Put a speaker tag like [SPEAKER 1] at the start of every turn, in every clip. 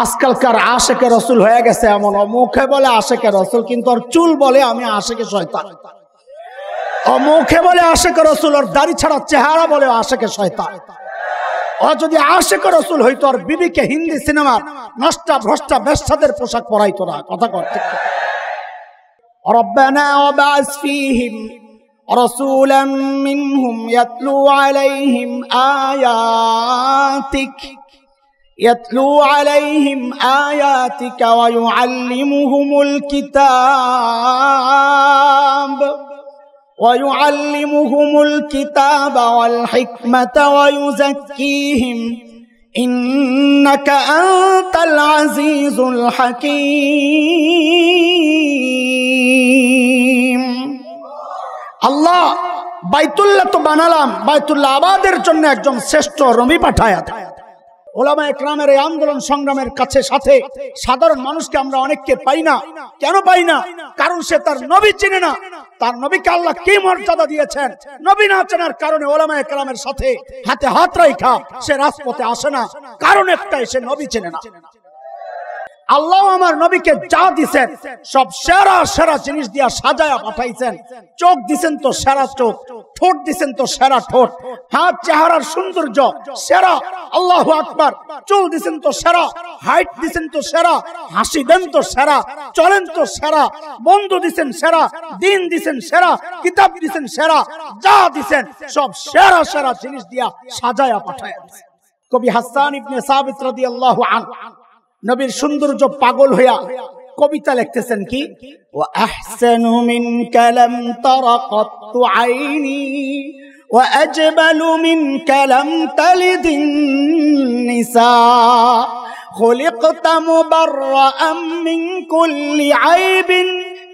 [SPEAKER 1] আজকালকার আশেকে রসুল হয়ে গেছে এমন, মুখে বলে আশেকে রসুল কিন্তু ওর চুল বলে আমি আশেকে শয়তান। ও মুখে বলে আশেকে রসুল, ওর দাড়ি ছাড়া চেহারা বলে আশেকে শয়তান। ও যদি আশেকে রসুল হইতো আর বিবিকে হিন্দি সিনেমার নষ্টা ভ্রষ্টা বেশ্যাদের পোশাক পরাইতো না। কথা করতে রব্বানা ওয়াবাস ফীহিম রাসূলাম মিনহুম ইয়াতলু আলাইহিম আয়াতিক ওয়া ইউআল্লিমুহুমুল কিতাব ওয়াল হিকমাতা ওয়া ইউযাক্কিহিম ইন্নাকা আনতাল আজিজুল হাকীম। আল্লাহ বাইতুল্লাহ তো বানালাম, বাইতুল্লাহ আবাদের জন্য একজন শ্রেষ্ঠ নবী পাঠায়া। ওলামা একরামের এই আন্দোলন সংগ্রামের কাছে সাথে সাধারণ মানুষকে আমরা অনেককে পাই না। কেন পাই না? কারণ সে তার নবী চিনে না। তার নবীকে আল্লাহ কি মর্যাদা দিয়েছেন, নবী না চেনার কারণে ওলামা একরামের সাথে হাতে হাত রাখা সে রাজপথে আসে না। কারণ একটাই, সে নবী চেনে না। আল্লাহ আমার নবীকে যা দিছেন সব সেরা সেরা জিনিস দিয়া সাজায়া পাঠাইছেন। চোখ দিছেন তো সেরা চোখ, ঠোঁট দিছেন তো সেরা ঠোঁট, হাত চেহারার সৌন্দর্য সেরা, আল্লাহু আকবার। চুল দিছেন তো সেরা, হাইট দিছেন তো সেরা, হাসি দেন তো সেরা, চলেন তো সেরা, বন্ধু দিছেন সেরা, দিন দিছেন সেরা, কিতাব দিছেন সেরা, যা দিছেন সব সেরা সেরা জিনিস দিয়া সাজায়া পাঠায়া। কবি হাসান ইবনে সাবিত রাদিয়াল্লাহু আনহু নবীর সৌন্দর্য পাগল হইয়া কবিতা লিখতেছেন কি, ওয়া আহসানু মিনকা লাম তারা কাত্তু আইনি ওয়া আজবালু মিনকা লাম তালিদিন নিসা খুলিকতা মুবাররাআম মিন কুল্লি আইবিন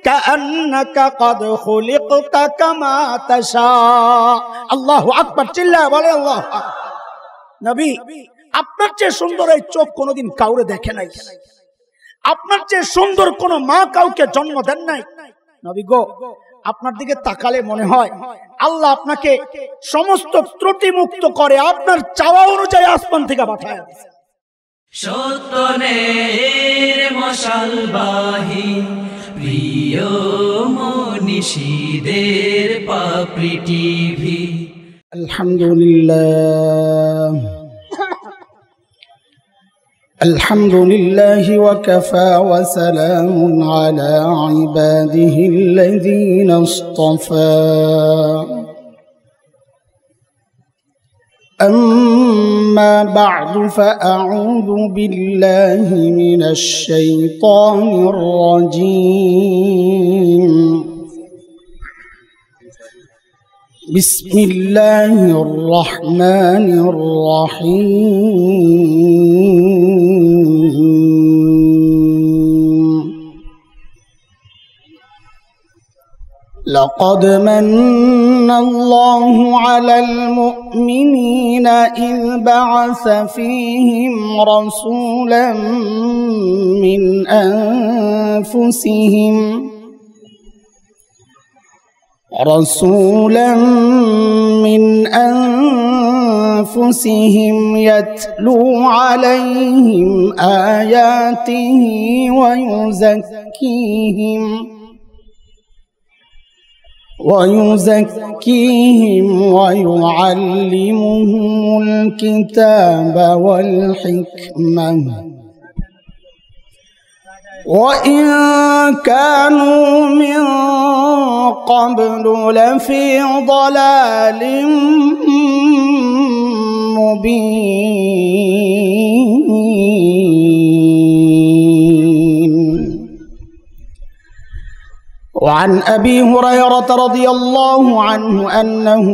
[SPEAKER 1] কাআন্নাকা কদ খুলিকতা কামা তাশা। আল্লাহু আকবার, চিল্লায়া বলে আল্লাহ। নবী, আপনার চেয়ে সুন্দর এই চোখ কোনোদিন কাউরে দেখে নাই। আপনার চেয়ে সুন্দর কোন মা কাউকে জন্ম দেন নাই। নবী গো, আপনার দিকে তাকালে মনে হয় আল্লাহ আপনাকে সমস্ত ত্রুটি মুক্ত করে আপনার চাওয়া অনুযায়ী আসমান থেকে পাঠায়।
[SPEAKER 2] সত্যনের মশালবাহী প্রিয় মনীষীদের পাপড়ি টিভি।
[SPEAKER 1] আলহামদুলিল্লাহ الحمد لله وكفى وسلام على عباده الذين اصطفى أما بعد فأعوذ بالله من الشيطان الرجيم بسم الله الرحمن الرحيم لقد من الله على المؤمنين إذ بعث فيهم رسولا من أنفسهم يتلو عليهم آياته ويزكيهم ويعلمهم الكتاب والحكمة وإن كانوا من قبل لفي ضلال مبين. وعن أبي هريرة رضي الله عنه أنه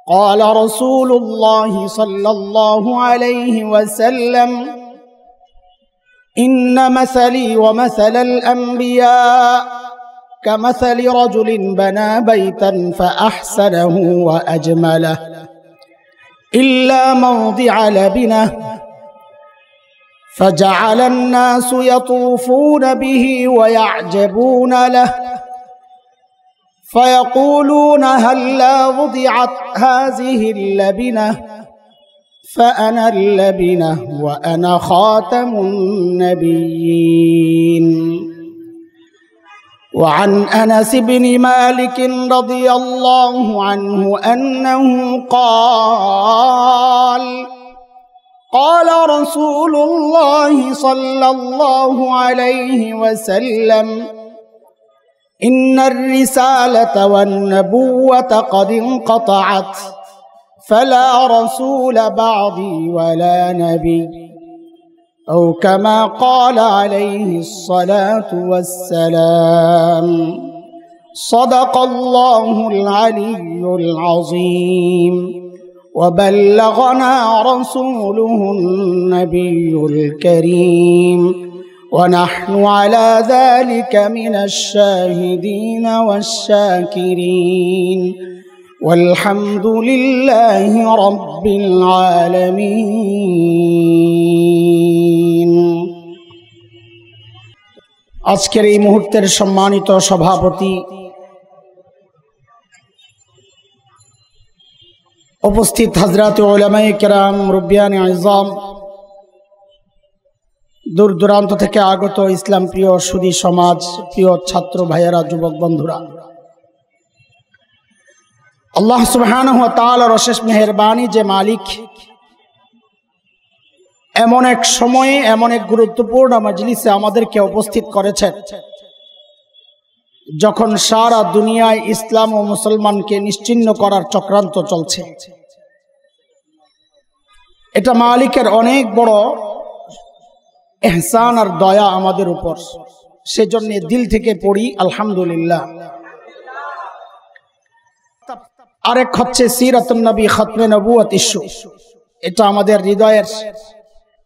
[SPEAKER 1] قال رسول الله صلى الله عليه وسلم إن مثلي ومثل الأنبياء كمثل رجل بنى بيتا فأحسنه وأجمله إلا موضع لبنه فجعل الناس يطوفون به ويعجبون له فيقولون هلا وضعت هذه اللبنة فأنا اللبنة وأنا خاتم النبيين. وعن أنس بن مالك رضي الله عنه أنه قال قال رسول الله صلى الله عليه وسلم إن الرسالة والنبوة قد انقطعت فلا رسول بعدي ولا نبي أو كما قال عليه الصلاة والسلام. صدق الله العلي العظيم وبلغنا رسوله النبي الكريم ونحن على ذلك من الشاهدين والشاكرين والحمد لله رب العالمين. আজকের এই মুহূর্তের সম্মানিত সভাপতি, উপস্থিত হযরত উলামায়ে কেরাম, মুরব্বিয়ানে আযম, দূর দূরান্ত থেকে আগত ইসলাম প্রিয় সুধী সমাজ, প্রিয় ছাত্র ভাইয়েরা, যুবক বন্ধুরা, আল্লাহ সুবহানাহু ওয়া তাআলার অশেষ মেহেরবানি যে মালিক এমন এক সময়ে এমন এক গুরুত্বপূর্ণ মজলিসে আমাদেরকে উপস্থিত করেছেন যখন সারা দুনিয়ায় ইসলাম ও মুসলমানকে নিশ্চিহ্ন করার চক্রান্ত চলছে। এটা মালিকের অনেক বড় ইহসান আর দয়া আমাদের উপর, সেজন্য দিল থেকে পড়ি আলহামদুলিল্লাহ। আরেক হচ্ছে সিরাতুন নবী, খতমে নবুয়ত ইস্যু। এটা আমাদের হৃদয়ের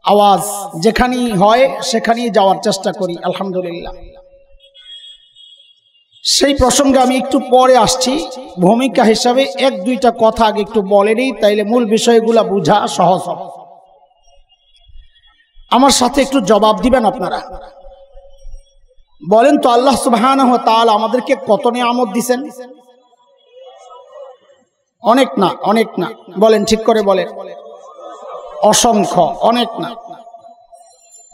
[SPEAKER 1] আওয়াজ, যেখানেই হয় সেখানেই যাওয়ার চেষ্টা করি আলহামদুলিল্লাহ। সেই প্রসঙ্গে আমি একটু পরে আসছি, ভূমিকা হিসাবে এক দুইটা কথা আগে একটু বলে নিই, তাইলে মূল বিষয়গুলা বোঝা সহজ হবে। আমার সাথে একটু জবাব দিবেন আপনারা। বলেন তো, আল্লাহ সুবহানাহু ওয়া তাআলা আমাদেরকে কত নিয়ামত দিবেন? অনেক না? অনেক না? বলেন, ঠিক করে বলেন। অসংখ্য। অনেক না?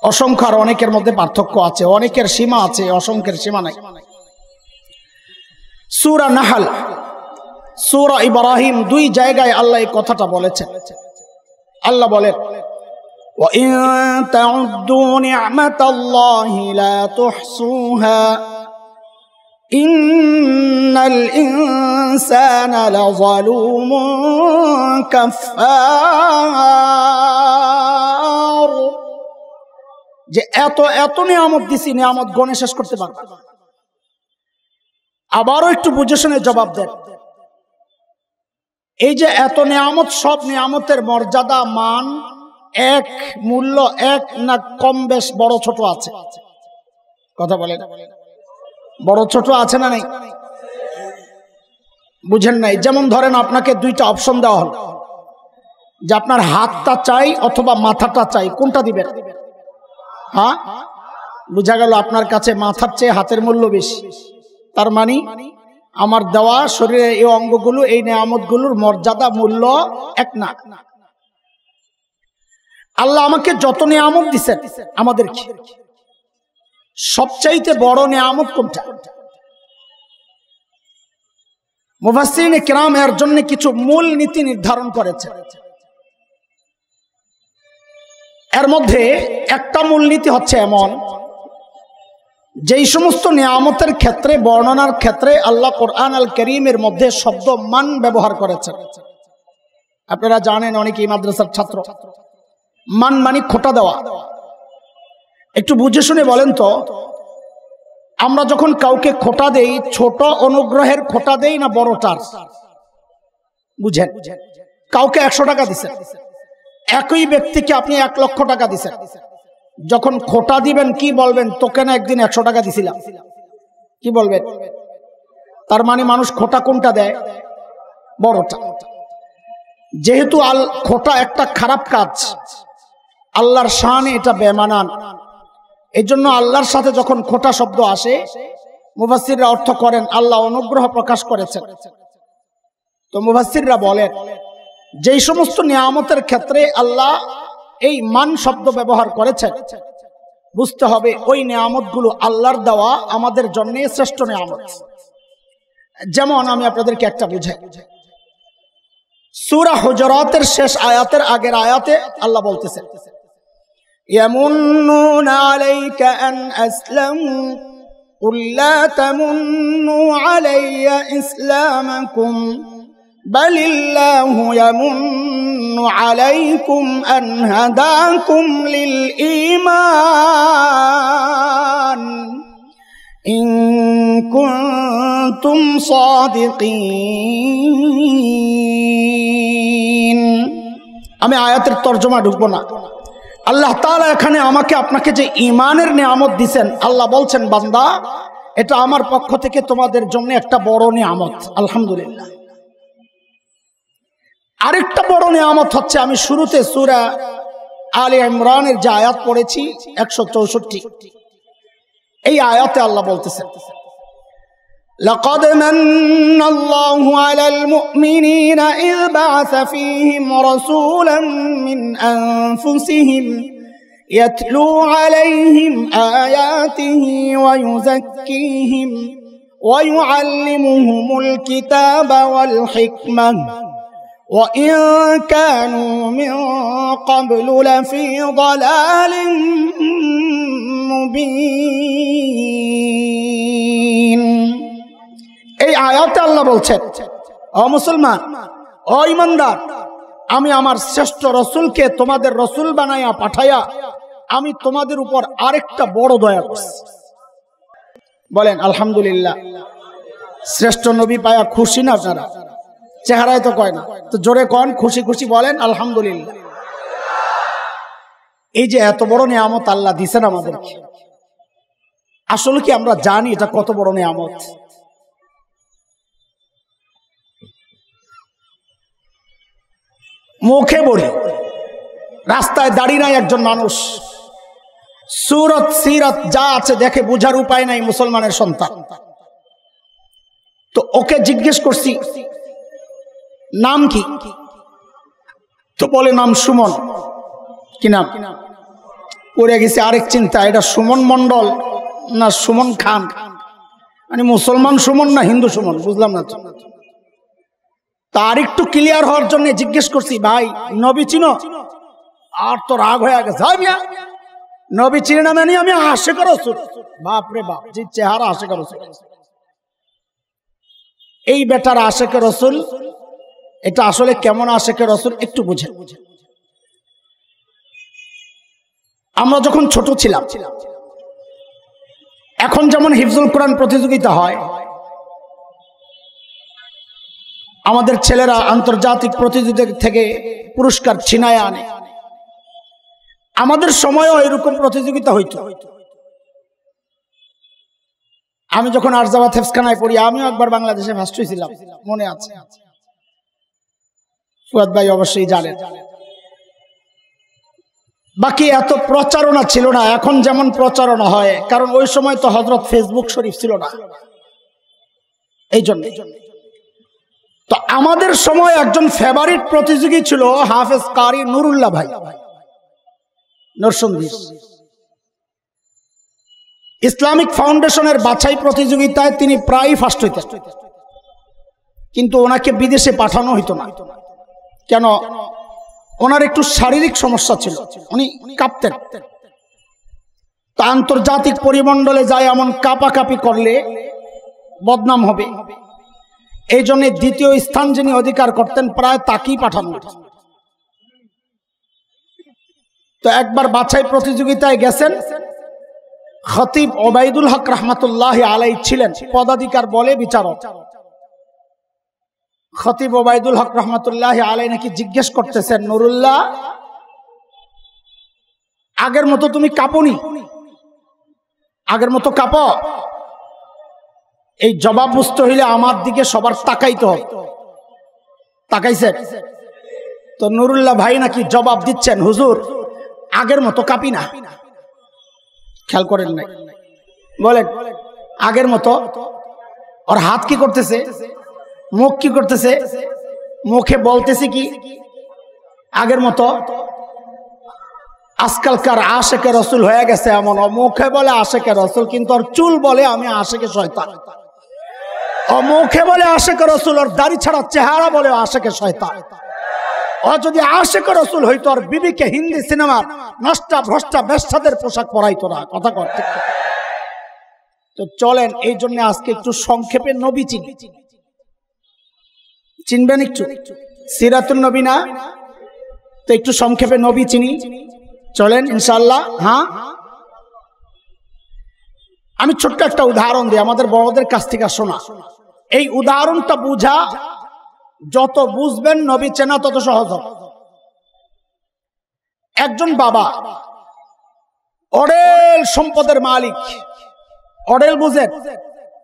[SPEAKER 1] অসংখ্য আর অনেকের মধ্যে পার্থক্য আছে, অনেকের সীমা আছে, অসংখ্যের সীমা নাই। সূরা নাহল, সূরা ইব্রাহিম, দুই জায়গায় আল্লাহ এই কথাটা বলেছেন। আল্লাহ বলেন, وَإِن تَعُدُّوا نِعْمَةَ اللَّهِ لَا تُحْصُوهَا إِنَّ الْإِنسَانَ لَظَلُومٌ كَفَّارٌ। যে এত এত নিয়ামত দিছি, নিয়ামত গণে শেষ করতে পারবে? আবারও একটু বুঝে শুনে জবাব দেন। এই যে এত নিয়ামত, সব নিয়ামতের মর্যাদা, মান এক, মূল্য এক, না কম বেশ বড় ছোট আছে? কথা বলেন, বড় ছোট আছে না নেই? বুঝেন নাই? যেমন ধরেন, আপনাকে দুইটা অপশন দেওয়া হল যে আপনার হাতটা চাই অথবা মাথাটা চাই, কোনটা দিবেন? হ্যাঁ, বুঝা গেল আপনার কাছে মাথার চেয়ে হাতের মূল্য বেশি। তার মানে আমার দেওয়া শরীরের এই অঙ্গগুলো, এই নিয়ামতগুলোর মর্যাদা, মূল্য এক না। আল্লাহ আমাকে যত নিয়ামত দিচ্ছেন, আমাদেরকে সবচাইতে বড় নিয়ামত কোনটা? মুফাসসিরিনে কিরাম এর জন্য কিছু মূল নীতি নির্ধারণ করেছেন। এর মধ্যে একটা মূলনীতি হচ্ছে এমন, যেই সমস্ত নিয়ামতের ক্ষেত্রে, বর্ণনার ক্ষেত্রে আল্লাহ কোরআন আল কারীমের মধ্যে শব্দ মান ব্যবহার করেছেন। আপনারা জানেন, অনেকেই মাদ্রাসার ছাত্র, মান মানে খোটা দেওয়া। একটু বুঝে শুনে বলেন তো, আমরা যখন কাউকে খোটা দেই, ছোট অনুগ্রহের খোটা দেই না বড়টার? বুঝেন, কাউকে 100 টাকা দিচ্ছেন, একই ব্যক্তিকে আপনি 1 লক্ষ টাকা দিচ্ছেন, যখন খোটা দিবেন কি বলবেন? তোকে না একদিন 100 টাকা দিছিলাম, কি বলবেন? তার মানে মানুষ খোটা কোনটা দেয়? বড়টা। যেহেতু খোটা একটা খারাপ কাজ, আল্লাহর শানে এটা বেমানান, এই জন্য আল্লাহর সাথে যখন খোটা শব্দ আসে, মুফাসসিররা অর্থ করেন আল্লাহ অনুগ্রহ প্রকাশ করেছেন। তো মুফাসসিররা বলেন, যেই সমস্ত নিয়ামতের ক্ষেত্রে আল্লাহ এই মান শব্দ ব্যবহার করেছেন, বুঝতে হবে ওই নিয়ামতগুলো আল্লাহর দেওয়া আমাদের জন্য শ্রেষ্ঠ নিয়ামত। যেমন আমি আপনাদেরকে একটা বুঝাই, সূরা হুজুরাতের শেষ আয়াতের আগের আয়াতে আল্লাহ বলতেছেন, ইয়ামুন্নুনা আলাইকা আন আসলামু কুল লা তামুন্নু আলাইয়া ইসলামাকুম বালিল্লাহু ইয়ামুন্নু আলাইকুম আন হাদাকুম লিল ঈমান ইন কুনতুম সাদিকিন। আমি আয়াতের তরজমা ঢুকবো না। আল্লাহ তাআলা এখানে আমাকে আপনাকে যে ঈমানের নিয়ামত দিবেন, আল্লাহ বলছেন, বান্দা এটা আমার পক্ষ থেকে তোমাদের জন্য একটা বড় নিয়ামত, আলহামদুলিল্লাহ। আরেকটা বড় নিয়ামত হচ্ছে, আমি শুরুতে সূরা আলে ইমরানের যে আয়াত পড়েছি 164, এই আয়াতে আল্লাহ বলতেছেন, لقد من الله على المؤمنين إذ بعث فيهم رسولا من أنفسهم يتلو عليهم آياته ويزكيهم ويعلمهم الكتاب والحكمة وإن كانوا من قبل لفي ضلال مبين। এই আয়াতে আল্লাহ বলছেন, ও মুসলমান, ও ঈমানদার, আমি আমার শ্রেষ্ঠ রসুলকে তোমাদের রসুল বানাইয়া পাঠাইয়া আমি তোমাদের উপর আরেকটা বড় দয়া করছি। বলেন আলহামদুলিল্লাহ। শ্রেষ্ঠ নবী পায়া খুশি না আপনারা? চেহারায় তো কয় না, তো জোরে কন, খুশি খুশি বলেন আলহামদুলিল্লাহ। এই যে এত বড় নিয়ামত আল্লাহ দিছেন আমাদেরকে, আসলে কি আমরা জানি এটা কত বড় নিয়ামত? মুখে বলি, রাস্তায় দাঁড়িয়ে নাই একজন মানুষ, সুরত সিরত যা আছে দেখে বুঝার উপায় নাই, মুসলমানের সন্তান। তো ওকে জিজ্ঞেস করছি নাম কি, তো বলে নাম সুমন। কি নাম? পড়ে গেছে আরেক চিন্তা, এটা সুমন মন্ডল না সুমন খান, মানে মুসলমান সুমন না হিন্দু সুমন, বুঝলাম না। তার একটু ক্লিয়ার হওয়ার জন্য জিজ্ঞেস করছি, ভাই নবী চিনো? আর তো রাগ হয়ে গেছে, নবী চিনি না মানে আমি আশিক রাসূল। বাপ রে বাপ, যে চেহারা আশিক রাসূল, এই বেটার আশিক রাসূল, এটা আসলে কেমন আশিক রাসূল একটু বুঝে। আমরা যখন ছোট ছিলাম, এখন যেমন হিফজুল কোরআন প্রতিযোগিতা হয়, আমাদের ছেলেরা আন্তর্জাতিক প্রতিযোগিতা থেকে পুরস্কার ছিনায় আনে, আমাদের সময়ও এরকম প্রতিযোগিতা হইতো। আমি যখন আরজাবাদ হেফজখানায় পড়ি, আমিও একবার বাংলাদেশে ফার্স্ট হয়েছিলাম, মনে আছে। ফুয়াদ ভাই অবশ্যই জানেন। বাকি এত প্রচারণা ছিল না এখন যেমন প্রচারণা হয়, কারণ ওই সময় তো হযরত ফেসবুক শরীফ ছিল না, এই জন্য। তো আমাদের সময় একজন ফেভারিট প্রতিযোগী ছিল হাফেজ কারি নুরুল্লাহ ভাই, নরসিংদী। ইসলামিক ফাউন্ডেশনের বাছাই প্রতিযোগিতায় তিনি প্রায় ফার্স্ট হইতেন, কিন্তু ওনাকে বিদেশে পাঠানো হইতো না। কেন? ওনার একটু শারীরিক সমস্যা ছিল, উনি কাঁপতেন। তা আন্তর্জাতিক পরিমণ্ডলে যায় এমন কাঁপাকাঁপি করলে বদনাম হবে, এই জন্য দ্বিতীয় স্থান যিনি অধিকার করতেন প্রায় তাকেই পাঠানো। তো একবার বাছাই প্রতিযোগিতায় গেছেন, খতিব ওবায়দুল হক রহমাতুল্লাহ আলাই ছিলেন, পদাধিকার বলে বিচারক। খতিব ওবায়দুল হক রহমাতুল্লাহ আলাই নাকি জিজ্ঞেস করতেছেন, নুরুল্লাহ আগের মতো তুমি কাঁপনি? আগের মতো কাঁপো? এই জবাব বুঝতে হইলে আমার দিকে সবার তাকাইতে হবে। তাকাইছেন? তো নুরুল্লাহ ভাই নাকি জবাব দিচ্ছেন, হুজুর আগের মতো কাঁপি না। খেয়াল করেন নাই? বলেন আগের মতো। ওর হাত কি করতেছে, মুখ কি করতেছে, মুখে বলতেছি কি আগের মতো? আজকালকার আশেকে রসুল হয়ে গেছে এমন, মুখে বলে আশেকে রসুল কিন্তু ওর চুল বলে আমি আশেকে শয়তান। ও মুখে বলে আশেকে রসুল, ওর দাড়ি ছাড়া চেহারা বলে আশেকে শয়তান। ও যদি আশেকে রসুল হইতো আর বিবিকে হিন্দি সিনেমার নষ্টা ভ্রষ্টা বেশ্যাদের পোশাক পরাইতো না। কথা করতে তো চলেন, এই জন্য আজকে একটু সংক্ষেপে নবী চিনি। চিনবেন একটু? সিরাতুন নবী না তো একটু সংক্ষেপে নবী চিনি, চলেন ইনশাআল্লাহ। হ্যাঁ, আমি ছোট্ট একটা উদাহরণ দিই আমাদের বড়দের কাছ থেকে শোনা। এই উদাহরণটা বুঝা, যত বুঝবেন নবী চেনা তত সহজ হবে। একজন বাবা অডেল সম্পদের মালিক, অডেল বুঝেন,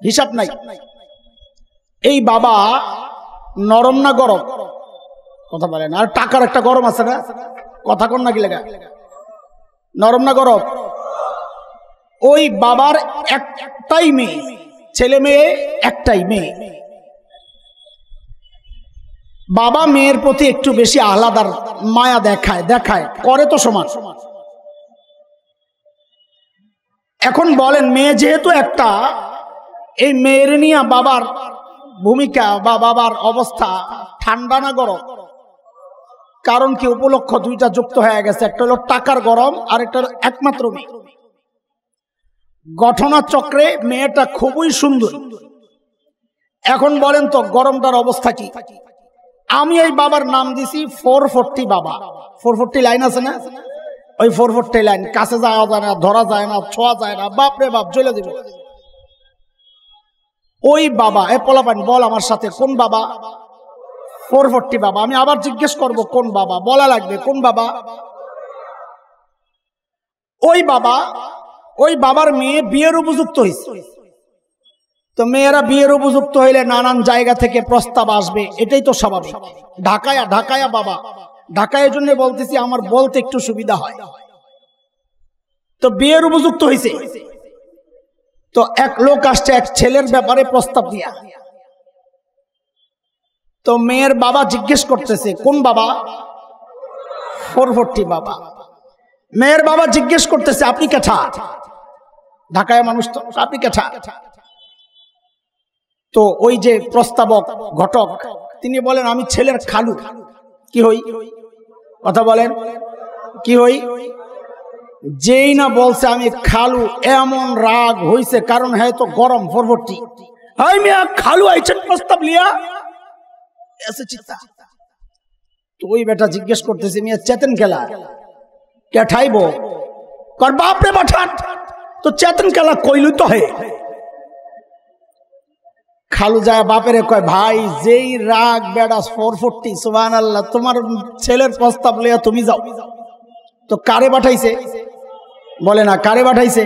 [SPEAKER 1] হিসাব নাই। এই বাবা নরম না গরম? কথা বলেন। আর টাকার একটা গরম আছে না? কথা কোন নাকি লেগা? নরম না গরম? ওই বাবার একটাই মেয়ে, ছেলে মেয়ে একটাই মেয়ে। বাবা মেয়ের প্রতি একটু বেশি আলাদার মায়া দেখায় করে তো সমান। এখন বলেন, মেয়ে যেহেতু একটা, এই মেয়ের নিয়ে বাবার ভূমিকা বা বাবার অবস্থা ঠান্ডা না গরম? কারণ কি, উপলক্ষ দুইটা যুক্ত হয়ে গেছে, একটা হলো টাকার গরম আর একটা হলো একমাত্র মেয়ে। ঘটনা চক্রে মেয়েটা খুবই সুন্দর। এখন বলেন তো গরমটার অবস্থা কি? আমি এই বাবার নাম দিছি 440 বাবা। 440 লাইন আছে না? ওই 440 লাইন, কাছে যাওয়া যায় না, ধরা যায় না, ছোঁয়া যায় না, বাপরে বাপ জ্বলে দিব। ওই বাবা, এ পোলাপান বল আমার সাথে, কোন বাবা? 440 বাবা। আমি আবার জিজ্ঞেস করব কোন বাবা, বলা লাগবে কোন বাবা? ওই বাবা, ওই বাবার মেয়ে বিয়ের উপযুক্ত হয়েছে। তো মেয়েরা বিয়ের উপযুক্ত হইলে নানান জায়গা থেকে প্রস্তাব আসবে, এটাই তো স্বাভাবিক। ঢাকায়া বাবা, ঢাকায় জন্য বলতেছি, আমার বলতে একটু সুবিধা হয়। তো বিয়ের উপযুক্ত হয়েছে, তো এক লোক আসছে এক ছেলের ব্যাপারে প্রস্তাব দিয়া। তো মেয়ের বাবা জিজ্ঞেস করতেছে কোন বাবা? 440 বাবা। মেয়ের বাবা জিজ্ঞেস করতেছে আপনি কেঠা? ঢাকায় মানুষ তো, আপনি কেঠা? তো ওই যে প্রস্তাবক ঘটক তিনি বলেন আমি ছেলের খালু। কি হই? কথা বলেন, কি হই? যেই না বলছে আমি খালু, এমন রাগ হইছে, কারণ হ্যাঁ তো গরম 440। হাই মিয়া, খালু আইছেন প্রস্তাব লিয়া, এসে চিন্তা। তো ওই বেটা জিজ্ঞেস করতেছে মিয়া চেতন খেলা কেঠাইব? কর বাপরে পাঠান, তো চেতন খেলা কইলু তো হে। খালু যায় বাপেরে কয় ভাই, যেই রাগ বেড়া 440, সুবহানাল্লাহ, তোমার ছেলের প্রস্তাব লইয়া তুমি যাও। তো কারে পাঠাইছে? বলে না, কারে পাঠাইছে?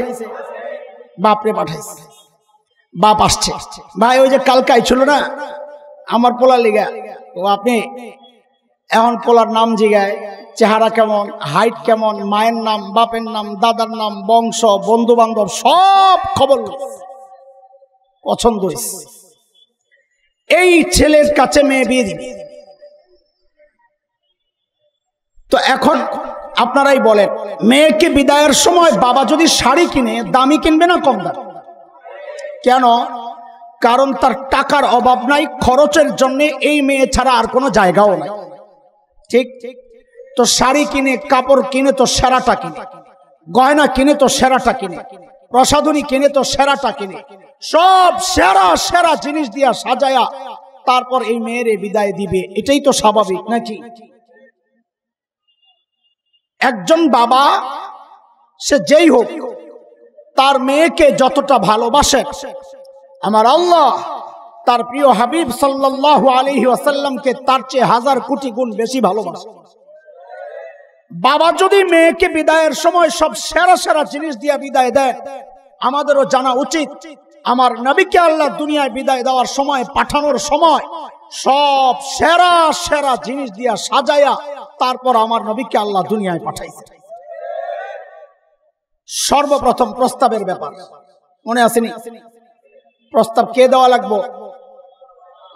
[SPEAKER 1] বাপরে পাঠাইছে। বাপ আসছে, ভাই ওই যে কালকাই ছিল না আমার পোলার লিগা, ও আপনি এখন পোলার নাম জিগায়, চেহারা কেমন, হাইট কেমন, মায়ের নাম, বাপের নাম, দাদার নাম, বংশ, বন্ধু বান্ধব সব খবর পছন্দ হয়েছে। এই ছেলের কাছে মেয়ে বিয়ে দিবে। তো এখন আপনারাই বলেন, মেয়েকে বিদায়ের সময় বাবা যদি শাড়ি কিনে, দামি কিনবে না কম দাম? কেন? কারণ তার টাকার অভাব নাই, খরচের জন্য এই মেয়ে ছাড়া আর কোনো জায়গাও নাই। ঠিক? তো শাড়ি কিনে, কাপড় কিনে তো সেরাটা কিনে, গয়না কিনে তো সেরাটা কিনে, প্রসাধনী কিনে তো সেরাটা কিনে, সব সেরা সেরা জিনিস দিয়া সাজায়া তারপর এই মেয়েরে বিদায় দিবে। এটাই তো স্বাভাবিক নাকি? একজন বাবা সে যেই হোক, তার মেয়েকে যতটা ভালোবাসে, আমার আল্লাহ তার প্রিয় হাবিব সাল্লাল্লাহু আলাইহি ওয়াসাল্লামকে তার চেয়ে 1000 কোটি গুণ বেশি ভালোবাসে। বাবা যদি মেয়েকে বিদায়ের সময় সব সেরা সেরা জিনিস দিয়ে বিদায় দেয়, আমাদেরও জানা উচিত আমার নবীকে আল্লাহ দুনিয়ায় বিদায় দেওয়ার সময়, পাঠানোর সময় সব সেরা সেরা জিনিস দিয়া সাজায়া তারপর আমার নবীকে আল্লাহ দুনিয়ায় পাঠাইছে। সর্বপ্রথম প্রস্তাবের ব্যাপার মনে আসেনি? প্রস্তাব কে দেওয়া লাগবে?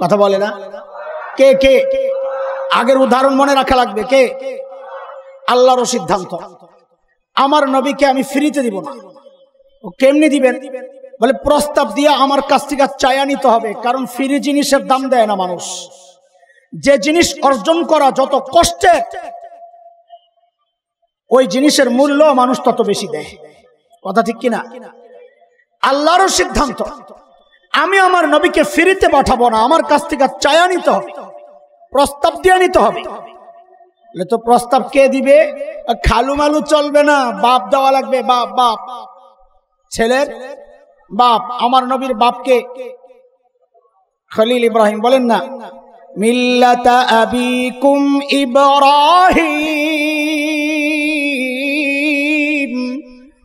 [SPEAKER 1] কথা বলে না, কে কে? আগের উদাহরণ মনে রাখা লাগবে, কে? আল্লাহর সিদ্ধান্ত। আমার নবীকে আমি ফ্রিতে দিব না। ও কেমনি দিবেন? বলে প্রস্তাব দিয়ে আমার কাছ থেকে চায়া নিতে হবে, কারণ ফ্রি জিনিসের দাম দেয় না মানুষ। যে জিনিস অর্জন করা যত কষ্টের, ওই জিনিসের মূল্য মানুষ তত বেশি দেয়। কথা ঠিক কিনা? আল্লাহরও সিদ্ধান্ত, আমি আমার নবীকে ফ্রিতে পাঠাবো না, আমার কাছ থেকে চায়া নিতে হবে, প্রস্তাব দিয়ে নিতে হবে। তো প্রস্তাব কে দিবে? খালু মালু চলবে না, বাপ দেওয়া লাগবে। বাপ, বাপ, ছেলের বাপ। আমার নবীর বাপকে খলিল ইব্রাহিম বলেন না, মিল্লাতা আবিকুম ইব্রাহিম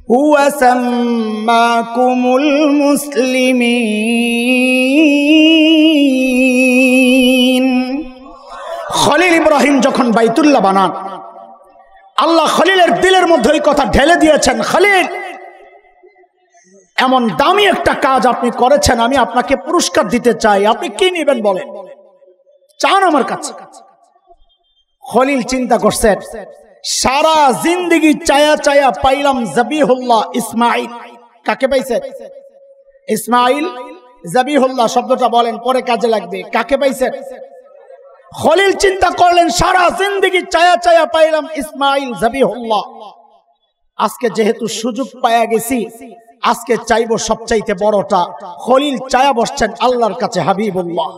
[SPEAKER 1] হুয়া সাম্মাকুমুল মুসলিমিন। খলিল ইব্রাহিম যখন বাইতুল্লাহ বানান, আল্লাহ খলিলের দিলের মধ্যে ওই কথা ঢেলে দিয়েছেন, খলিল এমন দামি একটা কাজ আপনি করেছেন, আমি আপনাকে পুরস্কার দিতে চাই, আপনি কি নেবেন বলেন, চান আমার কাছে। খলিল চিন্তা করছেন, সারা জিন্দেগি চায়া চায়া পাইলাম জবিহুল্লাহ ইসমাইল। কাকে পাইছেন? ইসমাইল। জবিহুল্লাহ শব্দটা বলেন, পরে কাজে লাগবে। কাকে পাইছেন? খলিল চিন্তা করলেন, সারা জিন্দেগি চায়া চায়া পাইলাম ইসমাইল জবিহুল্লাহ, আজকে যেহেতু সুযোগ পায়া গেছি, আজকে চাইবো সবচাইতে বড়টা। খলিল চায়া বসছেন আল্লাহর কাছে হাবিবুল্লাহ।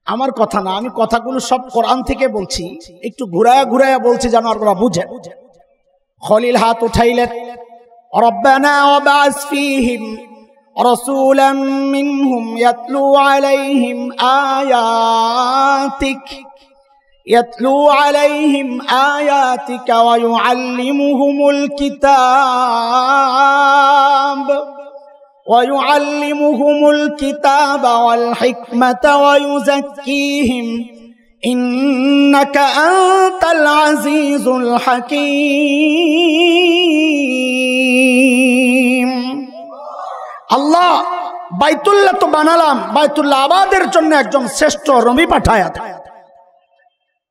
[SPEAKER 1] আমার কথা না, আমি কথাগুলো সব কোরআন থেকে বলছি, একটু ঘুরায়া ঘুরায়া বলছি যেন আপনারা বুঝেন। খলিল হাত উঠাইলেন, রব্বানা ওয়াবাস ফীহিম রাসূলাম মিনহুম ইয়াতলু আলাইহিম আয়াতিকা ওয়া ইউআল্লিমুহুমুল কিতাব ওয়াল হিকমাতা ওয়া ইউযাক্কিহিম ইন্নাকা আনতাল আজিজুল হাকীম। আল্লাহ বাইতুল্লাহ তো বানালাম, বাইতুল্লাহ আবাদের জন্য একজন শ্রেষ্ঠ রবি পাঠায়া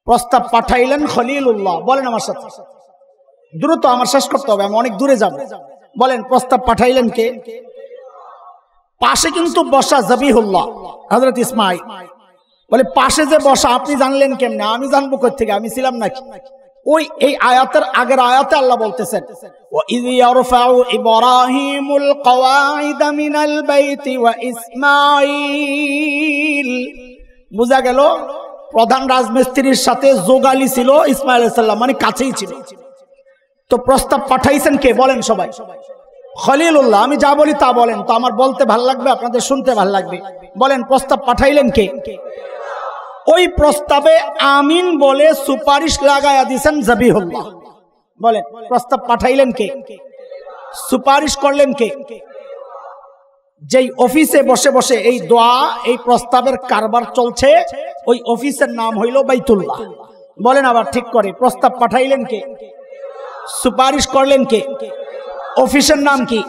[SPEAKER 1] প্রস্তাব পাঠাইলেন খলিলুল্লাহ। বলেন আমার সাথে, দ্রুত আমার শেষ করতে হবে, আমি অনেক দূরে যাব। বলেন প্রস্তাব পাঠাইলেন কে? পাশে কিন্তু বসা জবিহুল্লাহ হযরত ইসমাইল। বলে পাশে যে বসা আপনি জানলেন কেমনে? আমি জানবো কই থেকে, আমি ছিলাম নাকি? ওই এই আয়াতের আগের আয়াতে আল্লাহ বলতেছেন, ওয়া ইয ইয়ারফাউ ইব্রাহিমুল কওয়াইদা মিনাল বাইতি ওয়া ইসমাইল। বুঝা গেল প্রধান রাজমিস্ত্রির সাথে যোগালি ছিল ইসমাইল আলাইহিস সালাম, মানে কাছেই ছিল। তো প্রস্তাব পাঠাইছেন কে? বলেন সবাই। খলিলুল্লাহ। আমি যা বলি তা বলেন তো, আমার বলতে ভাল লাগবে, আপনাদের শুনতে ভাল লাগবে। বলেন প্রস্তাব পাঠাইলেন কে? ওই প্রস্তাবে আমিন বলে সুপারিশ লাগায়া দিয়েছেন জবিহুল্লাহ। বলেন প্রস্তাব পাঠাইলেন কে? সুপারিশ করলেন কে? যেই অফিসে বসে বসে এই দোয়া, এই প্রস্তাবের কারবার চলছে, ওই অফিসের নাম হইল বাইতুল্লাহ। বলেন আবার ঠিক করে, প্রস্তাব পাঠাইলেন কে? সুপারিশ করলেন কে? অফিসের নাম কি?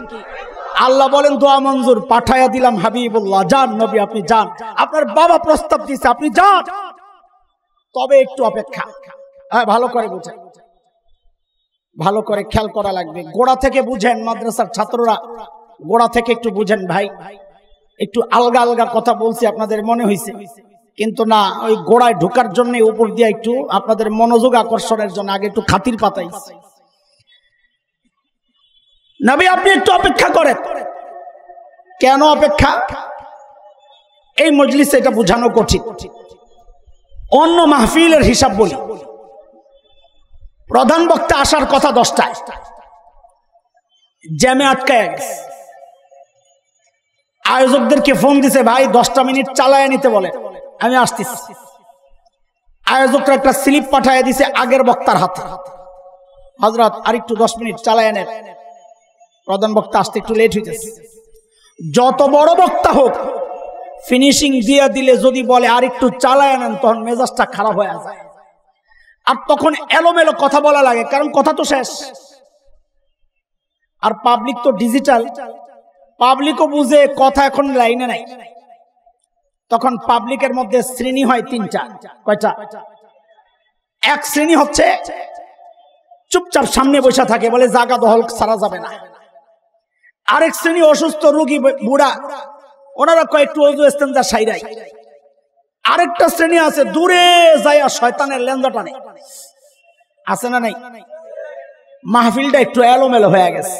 [SPEAKER 1] আল্লাহ বলেন দোয়া মঞ্জুর, পাঠায়া দিলাম হাবিবুল্লাহ। যান নবী, আপনি যান, আপনার বাবা প্রস্তাব দিয়েছে, আপনি যান। তবে একটু অপেক্ষা। হ্যাঁ, ভালো করে বুঝেন, ভালো করে খেয়াল করা লাগবে। গোড়া থেকে বুঝেন, মাদ্রাসার ছাত্ররা গোড়া থেকে একটু বুঝেন ভাই। একটু আলগা আলগা কথা বলছি, আপনাদের মনে হয়েছে, কিন্তু না, ওই গোড়ায় ঢোকার জন্য উপর দিয়ে একটু আপনাদের মনোযোগ আকর্ষণের জন্য আগে একটু খাতির পাতাইছি। নবী আপনি একটু অপেক্ষা করেন। কেন অপেক্ষা? এই মজলিসে এটা বোঝানো কঠিন। অন্য মাহফিলের হিসাব বলি, প্রধান বক্তা আসার কথা 10টায়, জ্যামে আটকায় গেছে। আয়োজকদেরকে ফোন দিছে, ভাই 10টা মিনিট চালায় নিতে বলে, আমি আসতেছি। আয়োজকরা একটা স্লিপ পাঠায় দিছে আগের বক্তার হাতে, হযরত আর একটু 10 মিনিট চালায় নেন, প্রধান বক্তা আসতে একটু লেট হইতেছে। যত বড় বক্তা হোক, ফিনিশিং দিয়ে দিলে যদি বলে আর একটু চালায় নেন, তখন মেজাজটা খারাপ হয়ে যায়। আর তখন এলোমেলো কথা বলা লাগে, কারণ কথা তো শেষ। আর পাবলিক তো ডিজিটাল, পাবলিকও বুঝে কথা এখন লাইনে নাই। তখন পাবলিকের মধ্যে শ্রেণী হয় তিনটা। কয়টা? এক শ্রেণী হচ্ছে চুপচাপ সামনে বসে থাকে, বলে জায়গা দখল ছাড়া যাবে না। আরেক শ্রেণী অসুস্থ রোগী বুড়া, ওনারা কয়েকটু ওযু ইস্তেঞ্জা সাইরাই। আরেকটা শ্রেণী আছে দূরে যায়া শয়তানের লেন্দা টানে, আছে না নাই? মাহফিলটা একটু এলোমেলো হয়ে গেছে।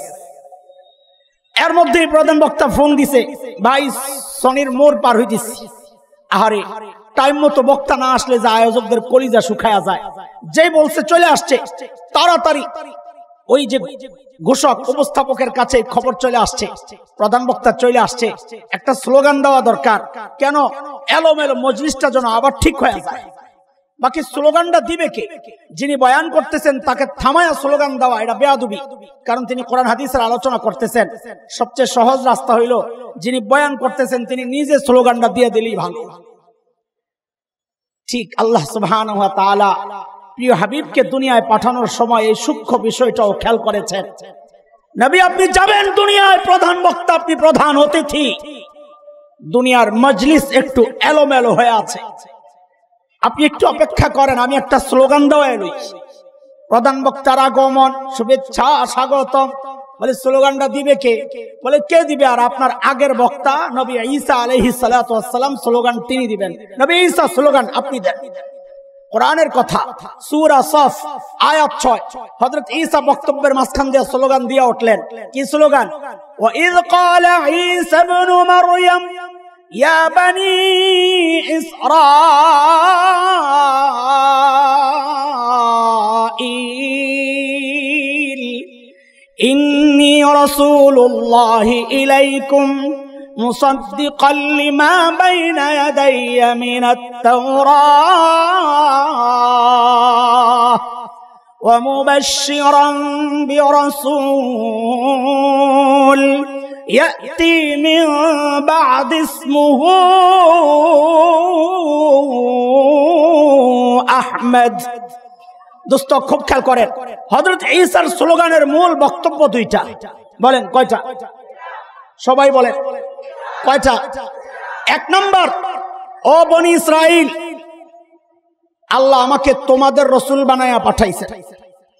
[SPEAKER 1] এর মধ্যেই প্রধান বক্তা ফোন দিছে, ভাই শনির মোড় পার হইতেছি। আহারে, টাইম মতো বক্তা না আসলে যে আয়োজকদের কলিজা শুকায়া যায়। যে বলছে চলে আসছে, তাড়াতাড়ি ওই যে ঘোষক উপস্থাপকের কাছে খবর চলে আসছে, প্রধান বক্তা চলে আসছে, একটা স্লোগান দেওয়া দরকার। কেন? এলোমেলো মজলিসটা যেন আবার ঠিক হয়ে যায়। বাকি স্লোগানটা দিবে কে? যিনি বয়ান করতেছেন তাকে থামায়া স্লোগান দেওয়া এটা বেয়াদবি, কারণ তিনি কোরআন হাদিসের আলোচনা করতেছেন। সবচেয়ে সহজ রাস্তা হইল যিনি বয়ান করতেছেন তিনি নিজে স্লোগানটা দিয়ে দিলেই ভালো। ঠিক আল্লাহ সুবহানাহু ওয়া তাআলা প্রিয় হাবিবকে দুনিয়ায় পাঠানোর সময় এই সূক্ষ্ম বিষয়টাও খেয়াল করেছেন। নবী আপনি যাবেন দুনিয়ায়, প্রধান বক্তা আপনি, প্রধান অতিথি। দুনিয়ার মজলিস একটু এলোমেলো হয়ে আছে, আপনি একটু অপেক্ষা করেন, আমি একটা স্লোগান দেওয়া এলই। প্রধান বক্তার আগমন, শুভেচ্ছা, স্বাগতম। বলে স্লোগানটা দিবে কে? বলে কে দিবে? আর আপনার আগের বক্তা নবী ঈসা আলাইহিস সালাতু ওয়াস সালাম স্লোগান তিনি দিবেন। নবী ঈসা স্লোগান আপনি দেন। কোরআনের কথা, সূরা সফ আয়াত 6। হযরত ঈসা বক্তব্যের মাঝখান দিয়ে স্লোগান দিয়ে উঠলেন। কি স্লোগান? ওয়া ইয ক্বালা ঈসা ইবনু মারইয়াম ইয়া বানি ইসরাঈল ইন্নী রাসূলুল্লাহি ইলাইকুম মুসাদ্দিকাল লিমা বাইনা ইয়াদাইয়া মিনাত তাওরাহ ওয়া মুবাশশিরান বিরাসূল ইয়াতি মিন বা'দি ইসমুহু আহমদ। দোস্ত খুব খেয়াল করেন, হযরত ঈসার স্লোগানের মূল বক্তব্য দুইটা। বলেন কয়টা? সবাই বলেন কয়টা? এক নম্বর, ও বনি ইসরাইল, আল্লাহ আমাকে তোমাদের রসুল বানায়া পাঠাইছে।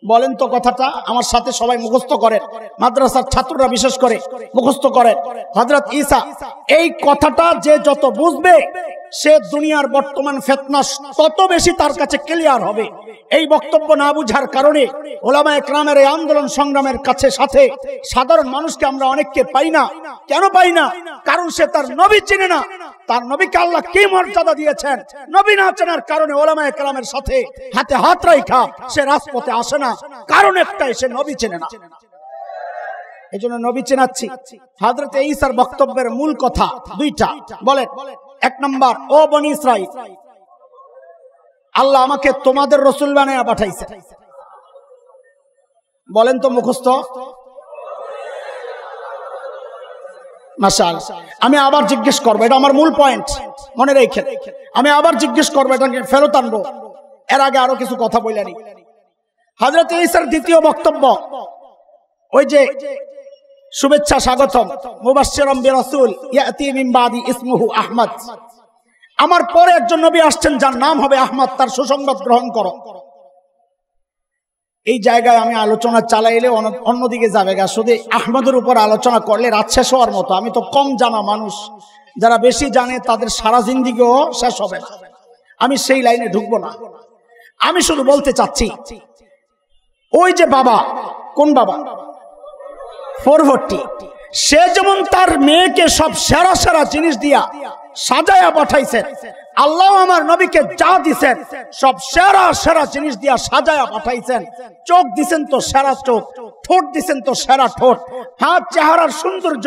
[SPEAKER 1] বলেন তো কথাটা আমার সাথে সবাই মুখস্থ করেন, মাদ্রাসার ছাত্ররা বিশেষ করে মুখস্থ করেন। হযরত ঈসা এই কথাটা যে যত বুঝবে সে দুনিয়ার বর্তমান ফিতনা তত বেশি তার কাছে ক্লিয়ার হবে। এই বক্তব্য না বুঝার কারণে ওলামায়ে কেরামের এই আন্দোলন সংগ্রামের কাছে সাথে সাধারণ মানুষকে আমরা অনেককে পাই না। কেন পাই না? কারণ সে তার নবী চিনে না। তার নবীকে আল্লাহ কি মর্যাদা দিয়েছেন, নবী না চেনার কারণে ওলামায়ে কেরামের সাথে হাতে হাত রাখা সে রাজপথে আসে না। কারণ একটাই, সে নবী চেনে না। এই জন্য নবী চেনাচ্ছি। হযরত ঈসার বক্তব্যের মূল কথা দুইটা। বলেন, এক নম্বর, ও বনি ইসরাইল, আল্লাহ আমাকে তোমাদের রসুল বানায়া পাঠাইছে। বলেন তো মুখস্থ। মাশাআল্লাহ। আমি আবার জিজ্ঞেস করবো, এটা আমার মূল পয়েন্ট, মনে রেখেন। আমি আবার জিজ্ঞেস করবো, এটাকে ফেরত আনবো। এর আগে আরো কিছু কথা বললেন। হযরত ঈসার দ্বিতীয় বক্তব্য, ওই যে শুভেচ্ছা স্বাগতম, মুবাশশিরাম বিরাসূল ইয়াতি মিন বাদি ইসমুহু আহমদ, আমার পরে একজন নবী আসছেন যার নাম হবে আহমদ, তার সুসংবাদ গ্রহণ করো। এই জায়গায় আমি আলোচনা চালাইলে অন্যদিকে যাবে গা। শুধু আহমদের উপর আলোচনা করলে রাত শেষ হওয়ার মতো। আমি তো কম জানা মানুষ, যারা বেশি জানে তাদের সারা জিন্দিগিও শেষ হবে না। আমি সেই লাইনে ঢুকবো না। আমি শুধু বলতে চাচ্ছি, ওই যে বাবা, কোন বাবা? 440, সে যেমন তার মেয়েকে সব সেরা সেরা জিনিস দিয়া সাজায়া পাঠাইছেন, আল্লাহ আমার নবীকে যা দিছেন সব সেরা সেরা জিনিস দিয়া সাজায়া পাঠাইছেন। চোখ দিছেন তো সেরা চোখ, ঠোঁট দিছেন তো সেরা ঠোঁট, হাত চেহারার সৌন্দর্য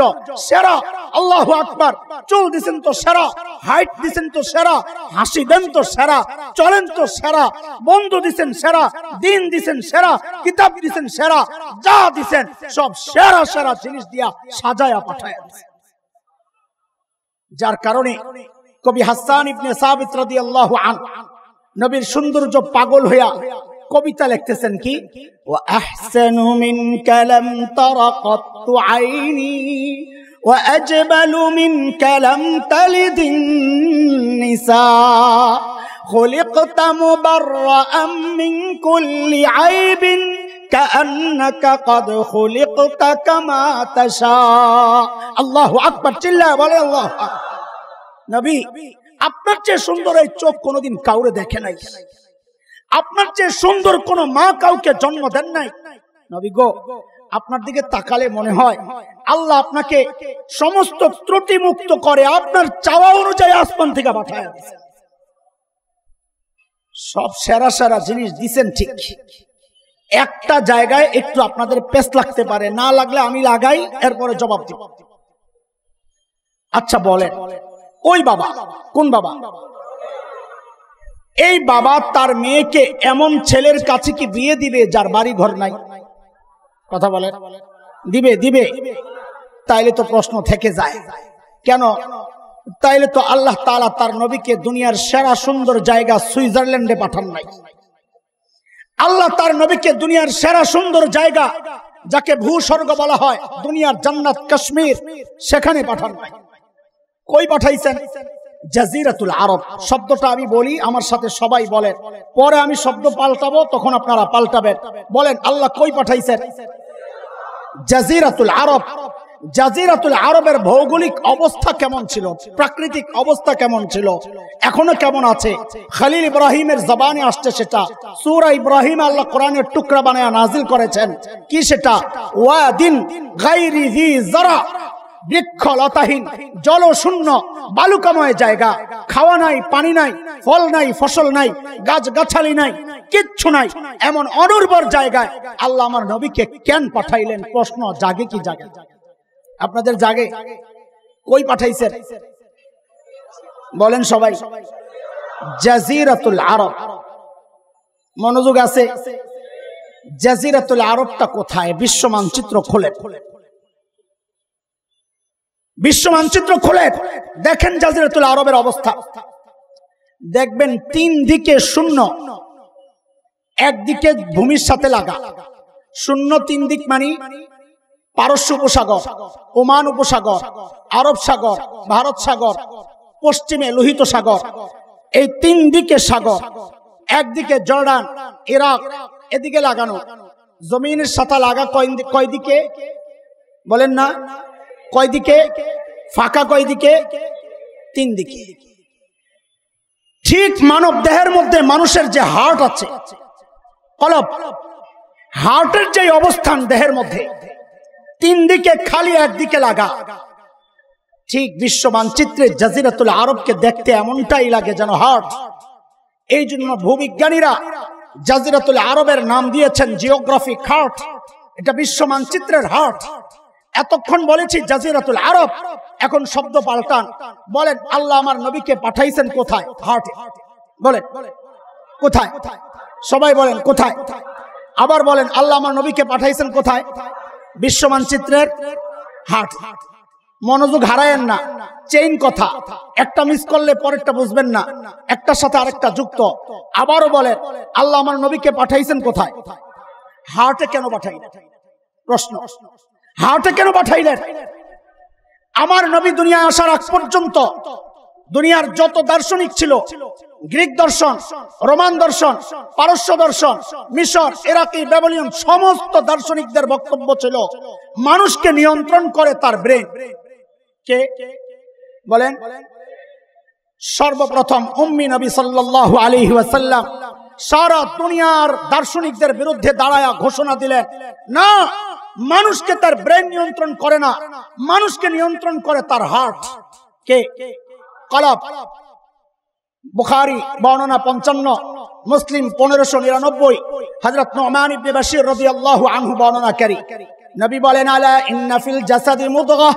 [SPEAKER 1] সেরা, আল্লাহু আকবার। চুল দিছেন তো সেরা, হাইট দিছেন তো সেরা, হাসি দেন তো সেরা, চলেন তো সেরা, বন্ধু দিছেন সেরা, দিন দিছেন সেরা, কিতাব দিছেন সেরা, যা দিছেন সব সেরা সেরা জিনিস দিয়া সাজায়া পাঠায়া দিছেন। যার কারণে কবি হাসান ইবনে সাবিত রাদিয়াল্লাহু আনহু নবীর সৌন্দর্য পাগল হইয়া কবিতা লিখতেছেন কি, ওয়া আহসানু মিনকা লাম তারা কাত্তু আইনি وأجمل منك لم تلد النساء خلقت مبرأ من كل عيب كأنك قد خلقت كما تشاء الله أكبر চিল্লা বলে আল্লাহ নবী আপনার চেয়ে সুন্দর এই চোখ কোনোদিন কাউরে দেখে নাই আপনার চেয়ে সুন্দর কোন মা কাউকে জন্ম দেন নাই নবী গো আপনার দিকে তাকালে মনে হয় আল্লাহ আপনাকে সমস্ত ত্রুটি মুক্ত করে আপনার চাওয়া অনুযায়ী আসমান থেকে পাঠায় দিয়েছেন সব সেরা সেরা জিনিস দিবেন ঠিক একটা জায়গায় একটু আপনাদের পেস লাগতে পারে না লাগলে আমি লাগাই এরপরে জবাব দিব আচ্ছা বলেন ওই বাবা কোন বাবা এই বাবা তার মেয়েকে এমন ছেলের কাছে কি বিয়ে দিবে যার বাড়ি ঘর নাই কথা বলেন দিবে দিবে তাইলে তো প্রশ্ন থেকে যায় কেন তাইলে তো আল্লাহ তাআলা তার নবীকে দুনিয়ার সেরা সুন্দর জায়গা সুইজারল্যান্ডে পাঠান নাই আল্লাহ তার নবীকে দুনিয়ার সেরা সুন্দর জায়গা যাকে ভূস্বর্গ বলা হয় দুনিয়ার জান্নাত কাশ্মীর সেখানে পাঠান নাই কই পাঠাইছেন জাজিরাতুল আরব শব্দটা আমি বলি আমার সাথে সবাই বলেন পরে আমি শব্দ পাল্টাবো তখন আপনারা পাল্টাবেন বলেন আল্লাহ কই পাঠাইছেন জাজিরাতুল আরব জাজিরাতুল আরবের ভৌগোলিক অবস্থা কেমন ছিল প্রাকৃতিক অবস্থা কেমন ছিল এখনো কেমন আছে খলিল ইব্রাহিমের জবানে আসছে সেটা সূরা ইব্রাহিম আল্লাহ কোরআনের টুকরা বানায়া নাজিল করেছেন কি সেটা ওয়াদিন গায়রি জি যারা বৃক্ষলতাহীন জলশূন্য বালুকাময় জায়গা খাওয়া নাই পানি নাই ফল নাই ফসল নাই গাছ গাছালি নাই কিচ্ছু নাই এমন অনুর্বর জায়গায় আল্লাহ আমার নবীকে কেন পাঠাইলেন প্রশ্ন জাগে কি জাগে আপনাদের জাগে কই পাঠাইছেন বলেন সবাই জাজিরাতুল আরব মনোযোগ আছে জাজিরাতুল আরবটা কোথায় বিশ্ব মানচিত্র খোলেন বিশ্ব মানচিত্র খুলে দেখেন জাজিরাতুল আরবের অবস্থা দেখবেন তিন দিকে শূন্য একদিকে ভূমির সাথে লাগা শূন্য তিন দিক মানে পারস্য উপসাগর ওমান উপসাগর আরব সাগর ভারত সাগর পশ্চিমে লোহিত সাগর এই তিন দিকে সাগর একদিকে জর্ডান ইরাক এদিকে লাগানো জমিনের সাথে লাগা কয় দিকে বলেন না কয় দিকে ফাঁকা কয় দিকে তিন দিকে ঠিক মানব দেহের মধ্যে মানুষের যে হার্ট আছে কলব হার্টের যে অবস্থান দেহের মধ্যে তিন দিকে খালি একদিকে লাগা ঠিক বিশ্ব মানচিত্রে জাজিরাতুল আরবকে দেখতে এমনটাই লাগে যেন হার্ট এই জন্য ভূবিজ্ঞানীরা জাজিরাতুল আরবের নাম দিয়েছেন জিওগ্রাফিক হার্ট এটা বিশ্ব মানচিত্রের হার্ট এতক্ষণ বলেছি জাজিরাতুল আরব এখন শব্দ পাল্টান বলেন আল্লাহ আমার নবীকে পাঠাইছেন কোথায় হার্টে বলেন কোথায় সবাই বলেন কোথায় আবার বলেন আল্লাহ আমার নবীকে পাঠাইছেন কোথায় বিশ্ব মানচিত্রের হার্ট মনোযোগ হারায়েন না চেইন কথা একটা মিস করলে পরেরটা বুঝবেন না একটার সাথে আরেকটা যুক্ত আবারও বলেন আল্লাহ আমার নবীকে পাঠাইছেন কোথায় হার্টে কেন পাঠাইলেন প্রশ্ন হার্টে কেন পাঠাইলেন আমার নবী দুনিয়া আসার আগ পর্যন্ত দুনিয়ার যত দার্শনিক ছিল গ্রিক দর্শন রোমান দর্শন পারস্য দর্শন মিশর ইরাকি ব্যাবিলন সমস্ত দার্শনিকদের বক্তব্য ছিল মানুষকে নিয়ন্ত্রণ করে তার ব্রেন কে বলেন সর্বপ্রথম উম্মি নবী সাল্লাল্লাহু আলাইহি ওয়াসাল্লাম সারা দুনিয়ার দার্শনিকদের বিরুদ্ধে দাঁড়ায়া ঘোষণা দিলেন না মানুষকে তার ব্রেন নিয়ন্ত্রণ করে না মানুষকে নিয়ন্ত্রণ করে তার হার্ট কে কলব বুখারী বর্ণনা 55 মুসলিম 1599 হযরত নুমান ইবনে বাশির রাদিয়াল্লাহু আনহু বর্ণনাকারী নবী বলেন আলা ইন্না ফিল জাসাদি মুদগাহ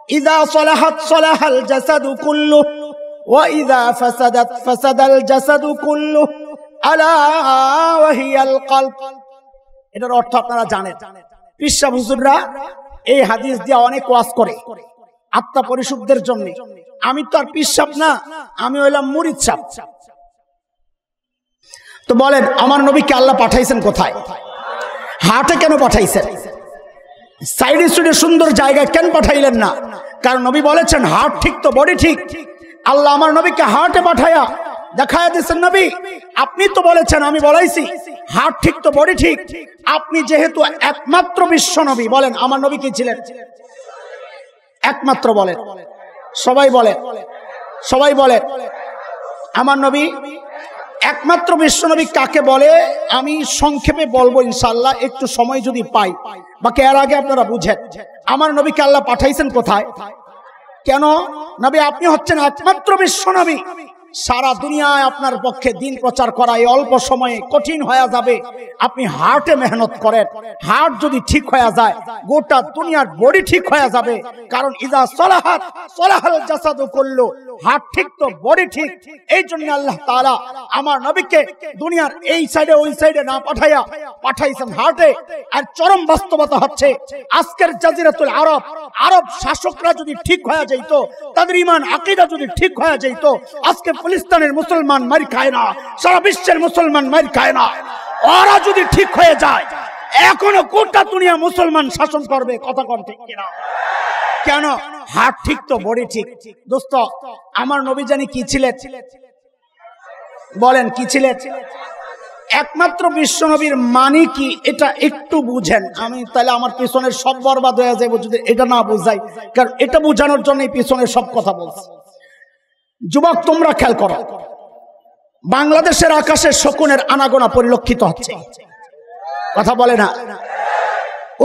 [SPEAKER 1] ইযা সালাহাত সালাহাল জাসাদু কুল্লু ওয়া ইযা ফাসাদাত ফাসাদাল জাসাদু কুল্লু আলা ওয়া হিয়াল কলব এটার অর্থ আপনারা জানেন পিসা হুজুররা এই হাদিস দিয়ে অনেক ওয়াজ করে আত্মা পরিশুদ্ধের জন্য আমি তো আর পিসাব না আমি হইলাম মুরিদ সাহেব তো বলেন আমার নবীকে আল্লাহ পাঠাইছেন কোথায় হার্টে কেন পাঠাইছেন সাইড স্টুডিও সুন্দর জায়গায় কেন পাঠাইলেন না কারণ নবী বলেছেন হার্ট ঠিক তো বডি ঠিক। আল্লাহ আমার নবীকে হার্টে পাঠায়া দেখায়া দিয়েছেন, নবী আপনি তো বলেছেন, আমি বলাইছি হার্ট ঠিক তো বডি ঠিক। আপনি যেহেতু একমাত্র বিশ্ব নবী, বলেন আমার নবী কি ছিলেন? একমাত্র। বলেন সবাই, বলেন সবাই, বলেন আমার নবী একমাত্র বিশ্ব নবী কাকে বলে আমি সংক্ষেপে বলবো ইনশাআল্লাহ, একটু সময় যদি পাই। বাকি এর আগে আপনারা বুঝেন আমার নবীকে আল্লাহ পাঠাইছেন কোথায়, কেন? নবী আপনি হচ্ছেন একমাত্র বিশ্ব নবী। সারা দুনিয়ায় আপনার পক্ষে দিন প্রচার করা এই অল্প সময়ে কঠিন হয়ে যাবে। আপনি হার্টে মেহনত করেন, হার্ট যদি ঠিক হয়ে যায় গোটা দুনিয়ার বডি ঠিক হয়ে যাবে। কারণ ইজা সলাহাত সলাহাল জাসাদু কুল্লু, হার্ট ঠিক তো বডি ঠিক। এই জন্য আল্লাহ তাআলা আমার নবীকে দুনিয়ার এই সাইডে ওই সাইডে না পাঠাইয়া পাঠাইছেন হার্টে। আর চরম বাস্তবতা হচ্ছে আজকের জাজিরাতুল আরব, আরব শাসকরা যদি ঠিক হয়ে যাইতো, তাদের ঈমান আকীদা যদি ঠিক হয়ে যাইতো, আজকে ফিলিস্তিনের মুসলমান মার খায় না, সারা বিশ্বের মুসলমান মার খায় না। ওরা যদি ঠিক হয়ে যায় এখনো গোটা দুনিয়া মুসলমান শাসন করবে। কথা কোন ঠিক কিনা? কেন? হার্ট ঠিক তো বডি ঠিক। দোস্ত আমার নবী জানি কি ছিলেন? বলেন কি ছিলেন? একমাত্র বিশ্ব নবীর মানে কি এটা একটু বুঝেন। আমি তাহলে আমার পিছনের সব বরবাদ হয়ে যাবে যদি এটা না বুঝাই, কারণ এটা বোঝানোর জন্য পিছনের সব কথা বলছি। যুবক তোমরা খেয়াল করো, বাংলাদেশের আকাশে শকুনের আনাগোনা পরিলক্ষিত হচ্ছে, কথা বলে না?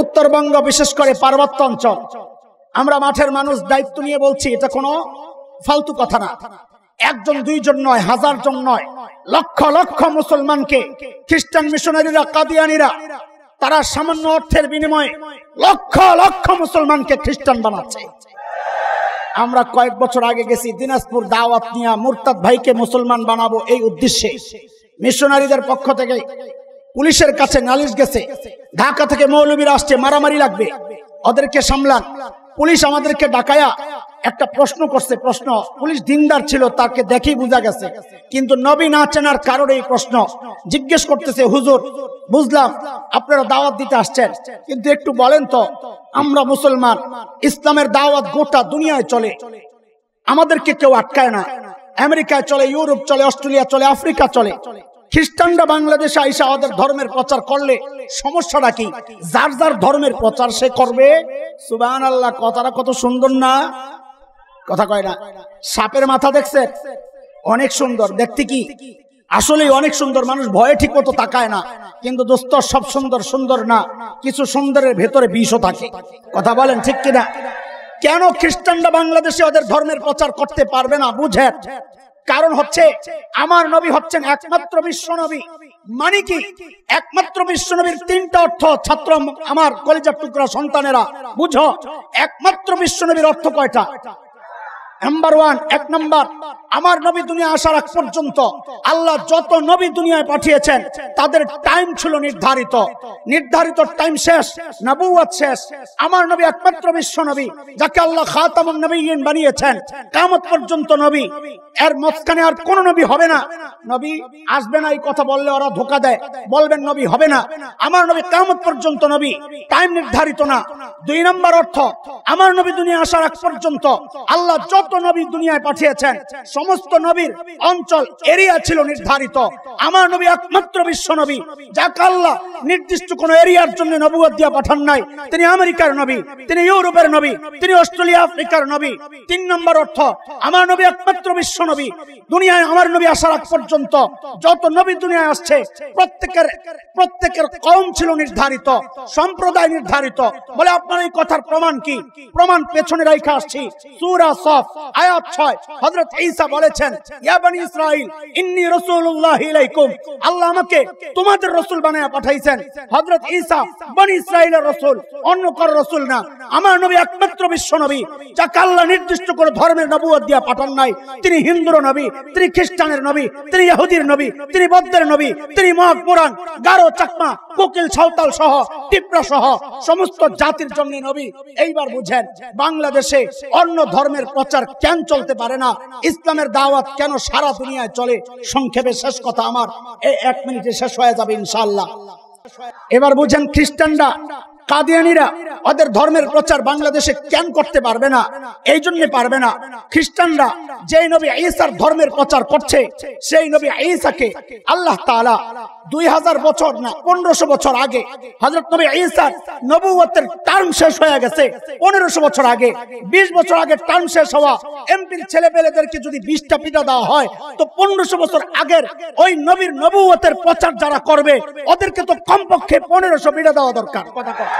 [SPEAKER 1] উত্তরবঙ্গ বিশেষ করে পার্বত্য অঞ্চল, আমরা মাঠের মানুষ দায়িত্ব নিয়ে বলছি, এটা কোনো ফালতু কথা না। একজন দুইজন নয়, হাজার জন নয়, লক্ষ লক্ষ মুসলমানকে খ্রিস্টান মিশনারিরা, কাদিয়ানিরা, তারা সামান্য অর্থের বিনিময়ে লক্ষ লক্ষ মুসলমানকে খ্রিস্টান বানাচ্ছে। আমরা কয়েক বছর আগে গেছি দিনাজপুর, দাওয়াত নিয়ে মুরতাদ ভাইকে মুসলমান বানাবো এই উদ্দেশ্যে। মিশনারিদের পক্ষ থেকে পুলিশের কাছে নালিশ গেছে, ঢাকা থেকে মৌলবীরা আসছে, মারামারি লাগবে, ওদেরকে সামলান। পুলিশ আমাদেরকে ডাকায়া একটা প্রশ্ন করছে, প্রশ্ন পুলিশ দিনদার ছিল, তাকে দেখেই বোঝা গেছে, কিন্তু নবী না চেনার কারণে এই প্রশ্ন জিজ্ঞেস করতেছে, হুজুর বুঝলাম আপনারা দাওয়াত দিতে আসছেন, কিন্তু একটু বলেন তো আমরা মুসলমান, ইসলামের দাওয়াত গোটা দুনিয়ায় চলে, আমাদেরকে কেউ আটকায় না, আমেরিকায় চলে, ইউরোপ চলে, অস্ট্রেলিয়া চলে, আফ্রিকা চলে, খ্রিস্টানরা বাংলাদেশে আইসা ওদের ধর্মের প্রচার করলে সমস্যাটা কি? যার যার ধর্মের প্রচার সে করবে। সুবহানাল্লাহ, কথাটা কত সুন্দর না? কথা কয় না? সাপের মাথা দেখছেন? অনেক সুন্দর দেখতে, কি আসলেই অনেক সুন্দর, মানুষ ভয়ে ঠিক মতো তাকায় না। কিন্তু দোস্ত সব সুন্দর সুন্দর না, কিছু সুন্দরের ভেতরে বিষও থাকে। কথা বলেন ঠিক কিনা? কেন খ্রিস্টানরা বাংলাদেশে ওদের ধর্মের প্রচার করতে পারবে না? বুঝেন, কারণ হচ্ছে আমার নবী হচ্ছেন একমাত্র বিশ্ব নবী। মানে কি? একমাত্র বিশ্ব নবীর তিনটা অর্থ। ছাত্র আমার কলিজার টুকরা সন্তানেরা বুঝো, একমাত্র বিশ্ব নবীর অর্থ কয়টা? নাম্বার ওয়ান, এক নাম্বার, আমার নবী দুনিয়া আসার আগ পর্যন্ত আল্লাহ যত নবী দুনিয়ায় পাঠিয়েছেন তাদের টাইম ছিল নির্ধারিত, নির্ধারিত টাইম শেষ, নবুয়ত শেষ। আমার নবী একমাত্র বিশ্ব নবী যাকে আল্লাহ খাতামুন নবিয়্যিন বানিয়েছেন, কিয়ামত পর্যন্ত নবী, এর মাঝখানে আর কোন নবী হবে না। নবী আসবে না এই কথা বললে ওরা ধোঁকা দেয়, বলবেন নবী হবে না। আমার নবী কিয়ামত পর্যন্ত নবী, টাইম নির্ধারিত না। দুই নাম্বার অর্থ, আমার নবী দুনিয়া আসার আগ পর্যন্ত আল্লাহ যত নবী দুনিয়ায় পাঠিয়েছেন সমস্ত নবীর অঞ্চল এরিয়া ছিল নির্ধারিত। আমার নবী একমাত্র বিশ্ব নবী যাকে আল্লাহ নির্দিষ্ট কোন এরিয়ার জন্য নবুয়ত দিয়ে পাঠান নাই। তিনি আমেরিকার নবী, তিনি ইউরোপের নবী, তিনি অস্ট্রেলিয়া আফ্রিকার নবী। তিন নম্বর অর্থ, আমার নবী একমাত্র বিশ্ব নবী। দুনিয়ায় আমার নবী আসার আগ পর্যন্ত যত নবী দুনিয়ায় আসছে প্রত্যেকের কওম ছিল নির্ধারিত, সম্প্রদায় নির্ধারিত। বলে আপনার এই কথার প্রমাণ কি? প্রমাণ পেছনে রাখা আসছি, সূরা সফ আয়াত 6। হযরত ঈসা বলেছেন, ইয়া বনি ইসরাইল ইন্নী রাসূলুল্লাহি ইলাইকুম, আল্লাহ আমাকে তোমাদের রাসূল বানায়া পাঠাইছেন। হযরত ঈসা বনি ইসরাইলের রাসূল, অন্য কারো রাসূল না। আমার নবী একমাত্র বিশ্ব নবী যাকে আল্লাহ নির্দিষ্ট করে ধর্মের নবুয়ত দিয়ে পাঠান নাই। তিনি হিন্দুর নবী, তিনি খ্রিস্টানের নবী, তিনি ইহুদির নবী, তিনি বৌদ্ধের নবী, তিনি মগ, মুরান, গারো, চাকমা, কোকিল, সাঁওতাল সহ, টিপরা সহ সমস্ত জাতির জন্য নবী। এইবার বুঝেন বাংলাদেশে অন্য ধর্মের প্রচার কেন চলতে পারে না? ইসলামের দাওয়াত কেন সারা দুনিয়ায় চলে? সংক্ষেপে শেষ কথা আমার, এই 1 মিনিটে শেষ হয়ে যাবে ইনশাআল্লাহ। এবার বুঝেন খ্রিস্টানরা, কাদিয়ানীরা ওদের ধর্মের প্রচার বাংলাদেশে কেন করতে পারবে না? এই জন্য পারবে না, খ্রিস্টানরা যেই নবী ঈসার ধর্মের প্রচার করছে সেই নবী ঈসাকে আল্লাহ তাআলা 2000 বছর না 1500 বছর আগে হযরত নবী ঈসার নবুয়তের টার্ম শেষ হয়ে গেছে 1500 বছর আগে, 20 বছর আগে টার্ম শেষ হওয়া এমপির ছেলেপেলেদেরকে যদি 20টা পিঠা দেওয়া হয় তো 1500 বছর আগের ওই নবীর নবুয়তের প্রচার যারা করবে ওদেরকে তো কমপক্ষে 1500 পিঠা দেওয়া দরকার। কথা কয়।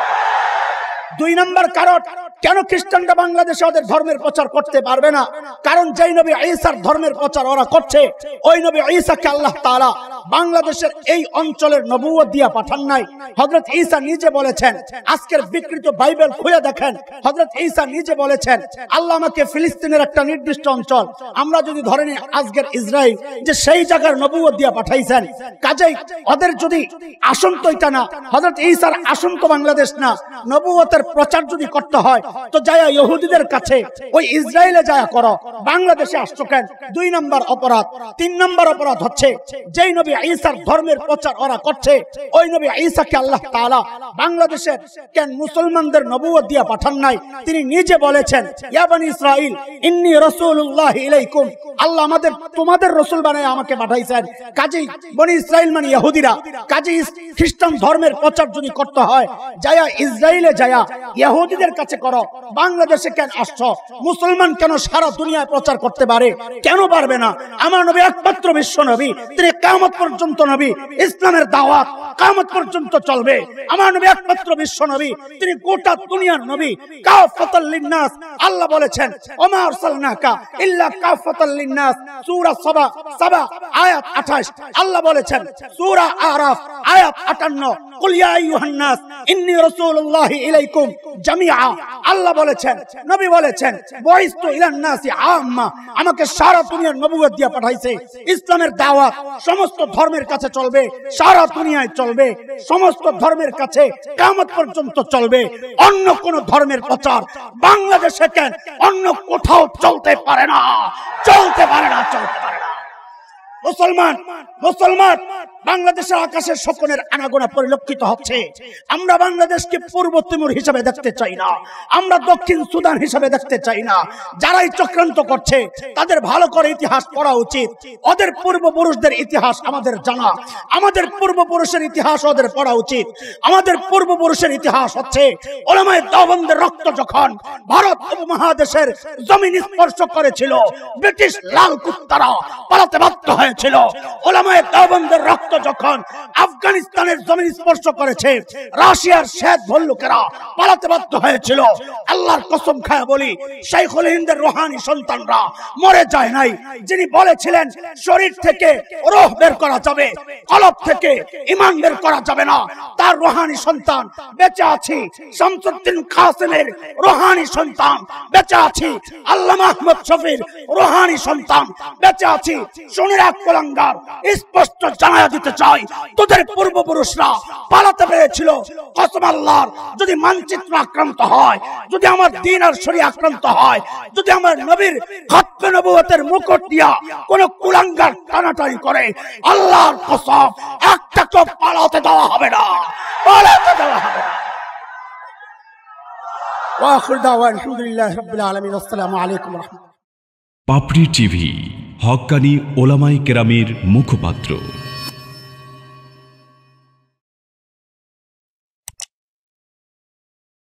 [SPEAKER 1] 2 নম্বর কারণ কেন খ্রিস্টানরা বাংলাদেশে ওদের ধর্মের প্রচার করতে পারবে না, কারণ যেই নবী ঈসার ধর্মের প্রচার ওরা করছে ওই নবী ঈসাকে আল্লাহ তাআলা বাংলাদেশের এই অঞ্চলের নবুয়ত দিয়া পাঠান নাই। হযরত ঈসা নিজে বলেছেন, আজকের বিকৃত বাইবেল খুলে দেখেন, হযরত ঈসা নিজে বলেছেন আল্লাহ আমাকে ফিলিস্তিনের একটা নির্দিষ্ট অঞ্চল, আমরা যদি ধরে নিই আজকের ইসরায়েল, যে সেই জায়গার নবুয়ত দিয়া পাঠাইছেন। কাজেই ওদের যদি আসন তো এটা না, হযরত ঈসার আসন তো বাংলাদেশ না, নবুয়তের প্রচার যদি করতে হয় তো যায়া ইহুদিদের কাছে ওই ইসরায়েলে যায়া করো, বাংলাদেশে আসছো কেন? 2 নম্বর অপরাধ। 3 নম্বর অপরাধ হচ্ছে যেই নবী ঈসার ধর্মের প্রচার ওরা করছে ওই নবী ঈসাকে আল্লাহ তাআলা বাংলাদেশের কেন মুসলমানদের নবুয়ত দিয়া পাঠান নাই? তিনি নিজে বলেছেন ইয়া বনি ইসরাইল ইন্নী রাসূলুল্লাহ ইলাইকুম, আল্লাহ তোমাদের রাসূল বানায় আমাকে পাঠাইছেন। কাজেই বনি ইসরাইল মানে ইহুদিরা, কাজেই খ্রিস্টান ধর্মের প্রচার যদি করতে হয় যায়া ইসরায়েলে যায়া ইহুদিদের কাছে করো, বাংলাদেশে কেন আসছো? মুসলমান কেন সারা দুনিয়ায় প্রচার করতে পারে, কেন পারবে না? আমার নবী একমাত্র বিশ্ব নবী, তিনি কিয়ামত পর্যন্ত নবী, ইসলামের দাওয়াত কিয়ামত পর্যন্ত চলবে। আমার নবী একমাত্র বিশ্ব নবী, তিনি গোটা দুনিয়ার নবী, কাফাতাল লিন্নাস। আল্লাহ বলেছেন ওমা আরসালনাকা ইল্লা কাফাতাল লিন্নাস, সূরা সাবা আয়াত 28। আল্লাহ বলেছেন সূরা আরাফ আয়াত 58, কুল ইয়া আইয়ুহান নাস ইন্নী রাসূলুল্লাহ ইলাইকুম জামিআ। আল্লাহ বলেছেন, নবী বলেছেন বুইস্তু ইলান নাসি আম্মা, আমাকে সারা দুনিয়ার নবুয়ত দিয়ে পাঠাইছে। ইসলামের দাওয়াত সমস্ত ধর্মের কাছে চলবে, সারা দুনিয়ায় চলবে, সমস্ত ধর্মের কাছে কিয়ামত পর্যন্ত চলবে। অন্য কোন ধর্মের প্রচার বাংলাদেশে কেন অন্য কোথাও চলতে পারে না, চলতে পারে না, চলতে পারে না। মুসলমান বাংলাদেশের আকাশের শকুনের আনাগোনা পরিলক্ষিত হচ্ছে। আমরা বাংলাদেশকে পূর্ব তিমুর হিসেবে দেখতে চাই না, আমরা দক্ষিণ সুদান হিসেবে দেখতে চাই না। যারাই চক্রান্ত করছে তাদের ভালো করে ইতিহাস পড়া উচিত। ওদের পূর্বপুরুষদের ইতিহাস আমাদের জানা, আমাদের পূর্বপুরুষের ইতিহাস ওদের পড়া উচিত। আমাদের পূর্বপুরুষের ইতিহাস হচ্ছে উলামায়ে দেওবন্দের রক্ত যখন ভারত উপমহাদেশের জমিন স্পর্শ করেছিল, ব্রিটিশ লাল কুত্তারা পালাতে বাধ্য হয়েছিল। উলামায়ে দেওবন্দের রক্ত যখন আফগানিস্তানের জমিন স্পর্শ করেছে, রাশিয়ার শ্বেত ভল্লুকেরা পালাতে বাধ্য হয়েছিল। আল্লাহর কসম খায়া বলি, শাইখুল হিন্দের রুহানি সন্তানরা মরে যায় নাই। যিনি বলেছিলেন শরীর থেকে রূহ বের করা যাবে, কলব থেকে ঈমান বের করা যাবে না, তার রুহানি সন্তান বেঁচে আছে। শামসুদ্দিন কাসেমের রুহানি সন্তান বেঁচে আছে, আল্লামা আহমদ শফির রুহানি সন্তান বেঁচে আছে। শুনে রাখ কুলাঙ্গার, স্পষ্ট জানায়া দিতে চাই, তোদের পূর্বপুরুষরা পালাতে পেরেছিল। কসম আল্লাহর, যদি মানচিত্র আক্রান্ত হয়, যদি আমার দ্বীন আর শরীয়ত আক্রান্ত হয়, যদি আমার নবীর খতমে নবুয়তের মুকুট দিয়া কোন কুলাঙ্গার টানাটানি করে, আল্লাহর কসম একটাকেও পালাতে দেওয়া হবে না, পালাতে দেওয়া হবে না। ওয়া আখিরু দাওয়ানা আলহামদুলিল্লাহি রাব্বিল আলামিন। আসসালামু আলাইকুম ওয়া রাহমাতুল্লাহ।
[SPEAKER 3] পাপড়ি টিভি, হক্কানি ওলামায়ে কেরামের মুখপাত্র।